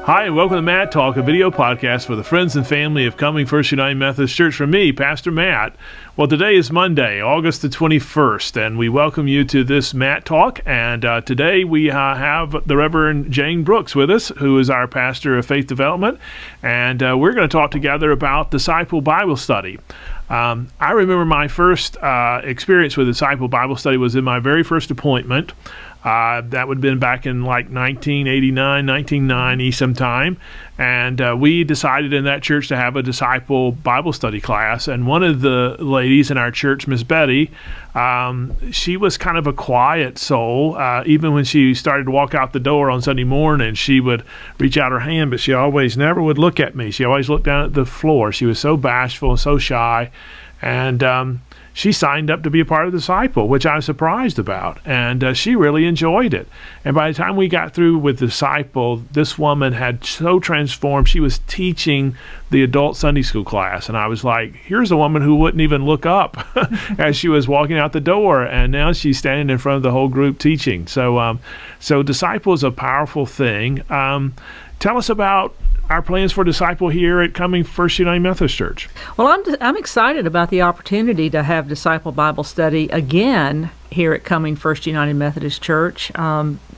Hi, and welcome to Matt Talk, a video podcast for the friends and family of Coming First United Methodist Church from me, Pastor Matt. Well, today is Monday, August the 21st, and we welcome you to this Matt Talk. And today we have the Reverend Jane Brooks with us, who is our pastor of faith development, and we're going to talk together about Disciple Bible Study. I remember my first experience with Disciple Bible Study was in my very first appointment. That would have been back in like 1989, 1990 sometime. And we decided in that church to have a Disciple Bible Study class. And one of the ladies in our church, Miss Betty, she was kind of a quiet soul. Even when she started to walk out the door on Sunday morning, she would reach out her hand, but she never would look at me. She always looked down at the floor. She was so bashful and so shy. And she signed up to be a part of the Disciple, which I was surprised about, and she really enjoyed it. And by the time we got through with Disciple, this woman had so transformed. She was teaching the adult Sunday school class, and I was like, here's a woman who wouldn't even look up as she was walking out the door, and now she's standing in front of the whole group teaching. So Disciple is a powerful thing. Tell us about our plans for Disciple here at Coming First United Methodist Church. Well, I'm excited about the opportunity to have Disciple Bible Study again here at Coming First United Methodist Church.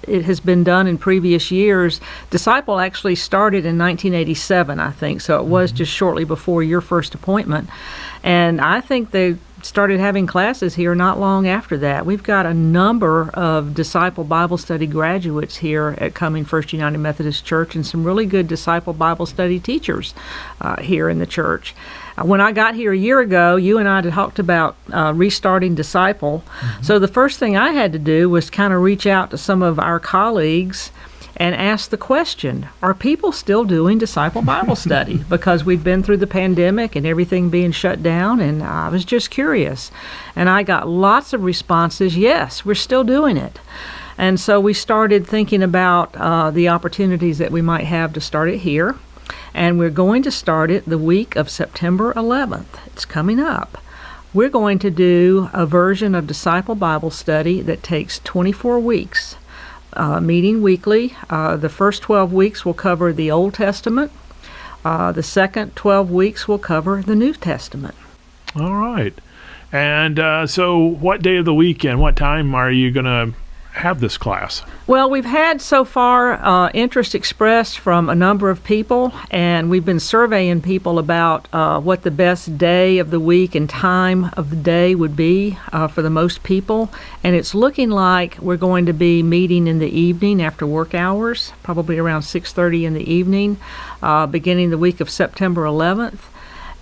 It has been done in previous years. Disciple actually started in 1987, I think, so it was just shortly before your first appointment. And I think they started having classes here not long after that. We've got a number of Disciple Bible Study graduates here at Coming First United Methodist Church and some really good Disciple Bible Study teachers here in the church. When I got here a year ago, you and I had talked about restarting Disciple. Mm-hmm. So the first thing I had to do was kind of reach out to some of our colleagues and ask the question, are people still doing Disciple Bible Study? Because we've been through the pandemic and everything being shut down, and I was just curious. And I got lots of responses, yes, we're still doing it. And so we started thinking about the opportunities that we might have to start it here. And we're going to start it the week of September 11th. It's coming up. We're going to do a version of Disciple Bible Study that takes 24 weeks. Meeting weekly. The first 12 weeks will cover the Old Testament. The second 12 weeks will cover the New Testament. All right. And so what day of the week and what time are you going to have this class? Well, we've had so far interest expressed from a number of people, and we've been surveying people about what the best day of the week and time of the day would be for the most people. And it's looking like we're going to be meeting in the evening after work hours, probably around 6:30 in the evening, beginning the week of September 11th.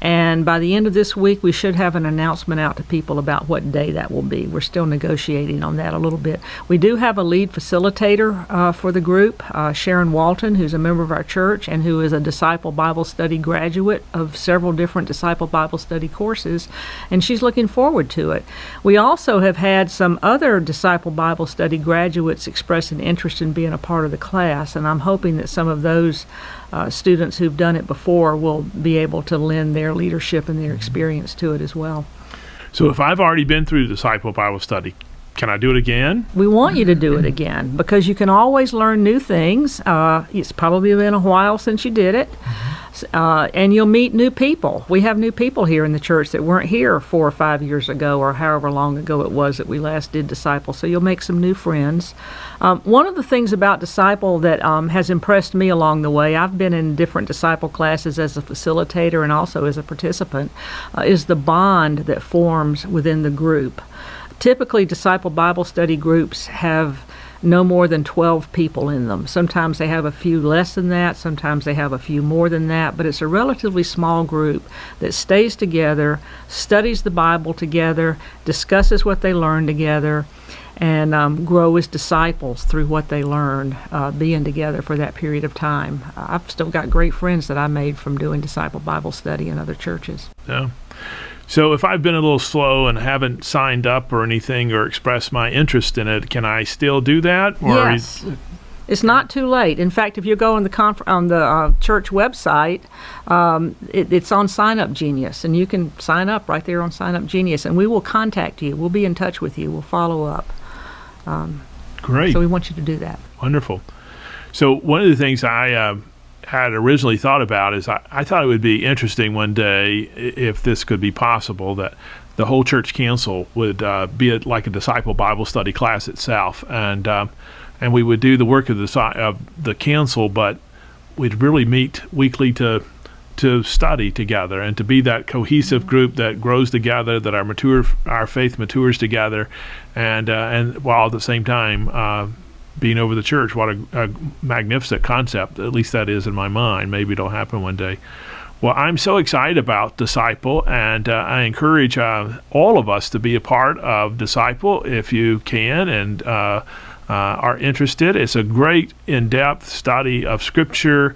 And by the end of this week, we should have an announcement out to people about what day that will be. We're still negotiating on that a little bit. We do have a lead facilitator for the group, Sharon Walton, who's a member of our church and who is a Disciple Bible Study graduate of several different Disciple Bible Study courses, and she's looking forward to it. We also have had some other Disciple Bible Study graduates express an interest in being a part of the class, and I'm hoping that some of those students who've done it before will be able to lend their leadership and their experience to it as well. So if I've already been through Disciple Bible Study, can I do it again? We want you to do it again because you can always learn new things. It's probably been a while since you did it. And you'll meet new people. We have new people here in the church that weren't here 4 or 5 years ago or however long ago it was that we last did Disciple. So you'll make some new friends. One of the things about Disciple that has impressed me along the way, I've been in different Disciple classes as a facilitator and also as a participant, is the bond that forms within the group. Typically, Disciple Bible Study groups have no more than 12 people in them. Sometimes they have a few less than that, sometimes they have a few more than that, but it's a relatively small group that stays together, studies the Bible together, discusses what they learn together, and grow as disciples through what they learn, being together for that period of time. I've still got great friends that I made from doing Disciple Bible Study in other churches. Yeah. So if I've been a little slow and haven't signed up or anything or expressed my interest in it, can I still do that? Or yes. It's not too late. In fact, if you go on the church website, it's on Sign Up Genius, and you can sign up right there on Sign Up Genius, and we will contact you. We'll be in touch with you. We'll follow up. Great. So we want you to do that. Wonderful. So one of the things I had originally thought about is I thought it would be interesting one day, if this could be possible, that the whole church council would be like a disciple Bible study class itself, and we would do the work of the council, but we'd really meet weekly to study together and to be that cohesive group that grows together, that our faith matures together, and while at the same time being over the church. What a magnificent concept. At least that is in my mind. Maybe it'll happen one day. Well, I'm so excited about Disciple, and I encourage all of us to be a part of Disciple if you can and are interested. It's a great in-depth study of Scripture.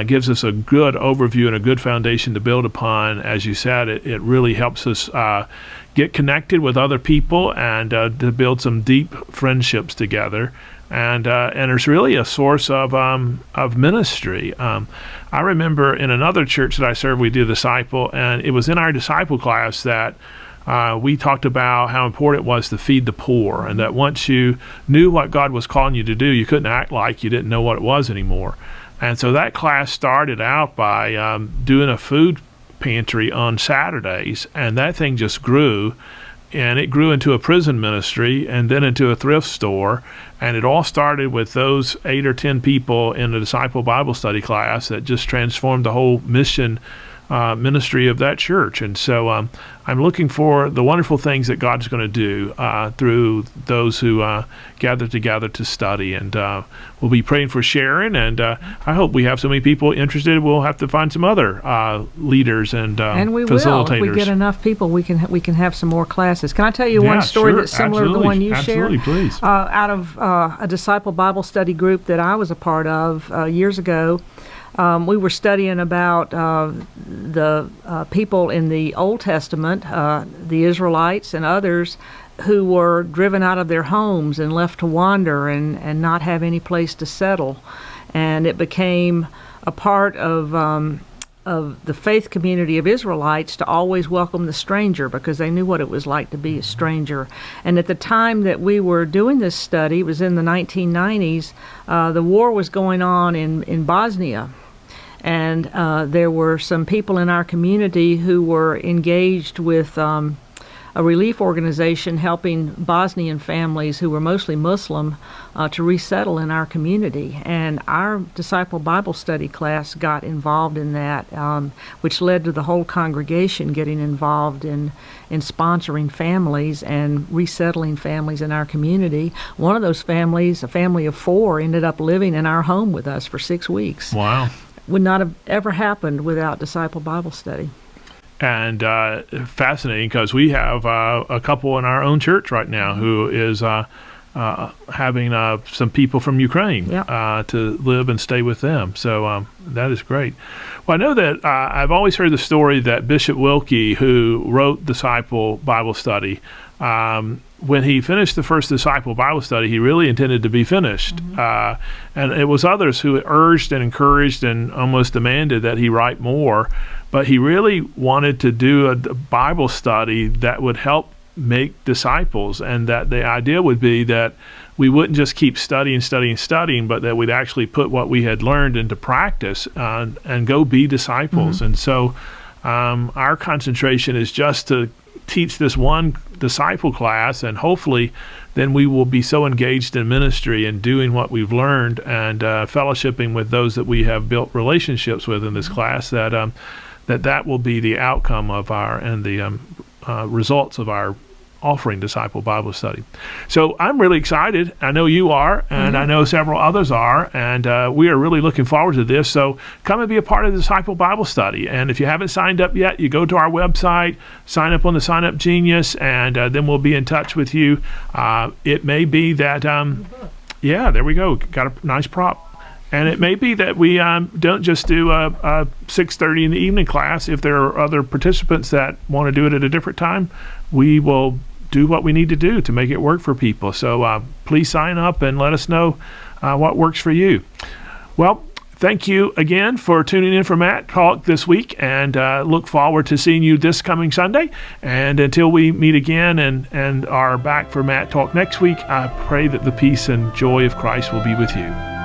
Gives us a good overview and a good foundation to build upon. As you said, it really helps us get connected with other people and to build some deep friendships together. And it's really a source of ministry. I remember in another church that I served, we did Disciple, and it was in our Disciple class that we talked about how important it was to feed the poor, and that once you knew what God was calling you to do, you couldn't act like you didn't know what it was anymore. And so that class started out by doing a food pantry on Saturdays, and that thing just grew. And it grew into a prison ministry and then into a thrift store. And it all started with those 8 or 10 people in the Disciple Bible Study class that just transformed the whole mission ministry of that church. And so I'm looking for the wonderful things that God's going to do through those who gather together to study. And we'll be praying for Sharon, and I hope we have so many people interested. We'll have to find some other leaders and we facilitators. will. If we get enough people, we can have some more classes. Can I tell you one story that's similar to the one you shared? Absolutely, please. Out of a Disciple Bible Study group that I was a part of years ago, we were studying about the people in the Old Testament, the Israelites and others, who were driven out of their homes and left to wander and not have any place to settle. And it became a part of the faith community of Israelites to always welcome the stranger, because they knew what it was like to be a stranger. And at the time that we were doing this study, it was in the 1990s, the war was going on in Bosnia. And there were some people in our community who were engaged with a relief organization helping Bosnian families who were mostly Muslim to resettle in our community. And our Disciple Bible Study class got involved in that, which led to the whole congregation getting involved in sponsoring families and resettling families in our community. One of those families, a family of 4, ended up living in our home with us for 6 weeks. Wow. Would not have ever happened without Disciple Bible Study. And fascinating, because we have a couple in our own church right now who is having some people from Ukraine to live and stay with them. So that is great. Well, I know that I've always heard the story that Bishop Wilkie, who wrote Disciple Bible Study, when he finished the first Disciple Bible Study, he really intended to be finished. Mm-hmm. And it was others who urged and encouraged and almost demanded that he write more. But he really wanted to do a Bible study that would help make disciples, and that the idea would be that we wouldn't just keep studying, but that we'd actually put what we had learned into practice and go be disciples. Mm-hmm. And so our concentration is just to teach this one disciple class, and hopefully then we will be so engaged in ministry and doing what we've learned and fellowshipping with those that we have built relationships with in this class that that will be the outcome of the results of our offering Disciple Bible Study. So I'm really excited. I know you are, and I know several others are, and we are really looking forward to this. So come and be a part of the Disciple Bible Study. And if you haven't signed up yet, you go to our website, sign up on the Sign Up Genius, and then we'll be in touch with you. It may be that, there we go. Got a nice prop. And it may be that we don't just do a 6:30 in the evening class. If there are other participants that want to do it at a different time, we will do what we need to do to make it work for people. So please sign up and let us know what works for you. Well, thank you again for tuning in for Matt Talk this week, and look forward to seeing you this coming Sunday. And until we meet again and are back for Matt Talk next week, I pray that the peace and joy of Christ will be with you.